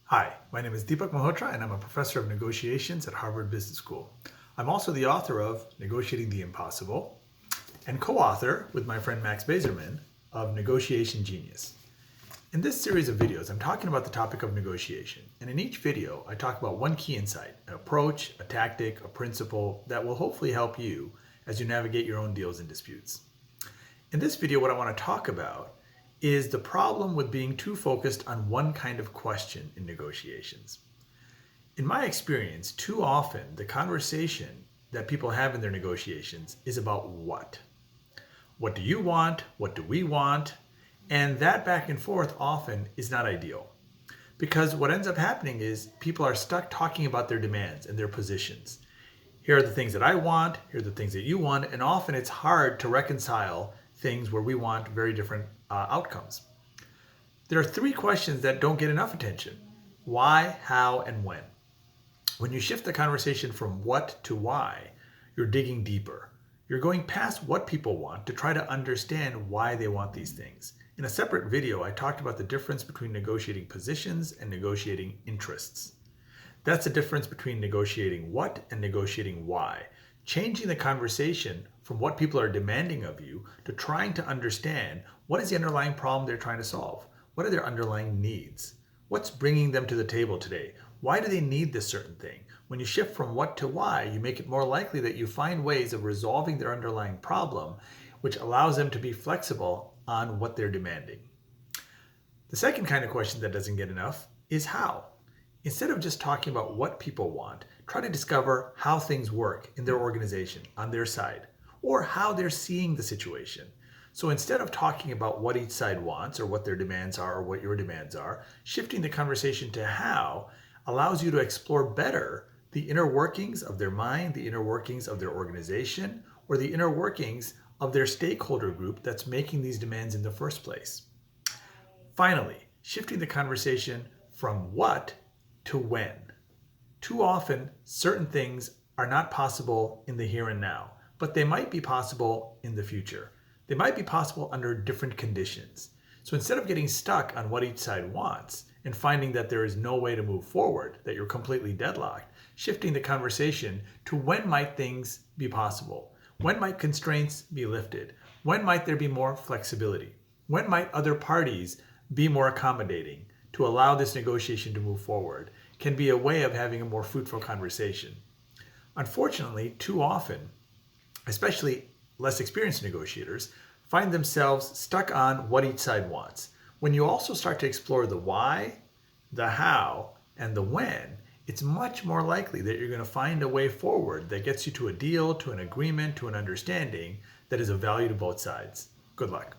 Hi, my name is Deepak Malhotra and I'm a professor of negotiations at Harvard Business School. I'm also the author of Negotiating the Impossible and co-author with my friend Max Bazerman of Negotiation Genius. In this series of videos, I'm talking about the topic of negotiation. And in each video, I talk about one key insight, an approach, a tactic, a principle that will hopefully help you as you navigate your own deals and disputes. In this video, what I want to talk about is the problem with being too focused on one kind of question in negotiations. In my experience, too often the conversation that people have in their negotiations is about what. What do you want? What do we want? And that back and forth often is not ideal. Because what ends up happening is people are stuck talking about their demands and their positions. Here are the things that I want, here are the things that you want, and often it's hard to reconcile things where we want very different outcomes. There are three questions that don't get enough attention: why, how, and when. When you shift the conversation from what to why, you're digging deeper. You're going past what people want to try to understand why they want these things. In a separate video, I talked about the difference between negotiating positions and negotiating interests. That's the difference between negotiating what and negotiating why. Changing the conversation from what people are demanding of you to trying to understand what is the underlying problem they're trying to solve. What are their underlying needs? What's bringing them to the table today? Why do they need this certain thing? When you shift from what to why, you make it more likely that you find ways of resolving their underlying problem, which allows them to be flexible on what they're demanding. The second kind of question that doesn't get enough is how. Instead of just talking about what people want, try to discover how things work in their organization, on their side, or how they're seeing the situation. So instead of talking about what each side wants or what their demands are or what your demands are, shifting the conversation to how allows you to explore better the inner workings of their mind, the inner workings of their organization, or the inner workings of their stakeholder group that's making these demands in the first place. Finally, shifting the conversation from what to when. Too often, certain things are not possible in the here and now, but they might be possible in the future. They might be possible under different conditions. So instead of getting stuck on what each side wants and finding that there is no way to move forward, that you're completely deadlocked, shifting the conversation to when might things be possible? When might constraints be lifted? When might there be more flexibility? When might other parties be more accommodating to allow this negotiation to move forward? Can be a way of having a more fruitful conversation. Unfortunately, too often, especially less experienced negotiators, find themselves stuck on what each side wants. When you also start to explore the why, the how, and the when, it's much more likely that you're going to find a way forward that gets you to a deal, to an agreement, to an understanding that is of value to both sides. Good luck.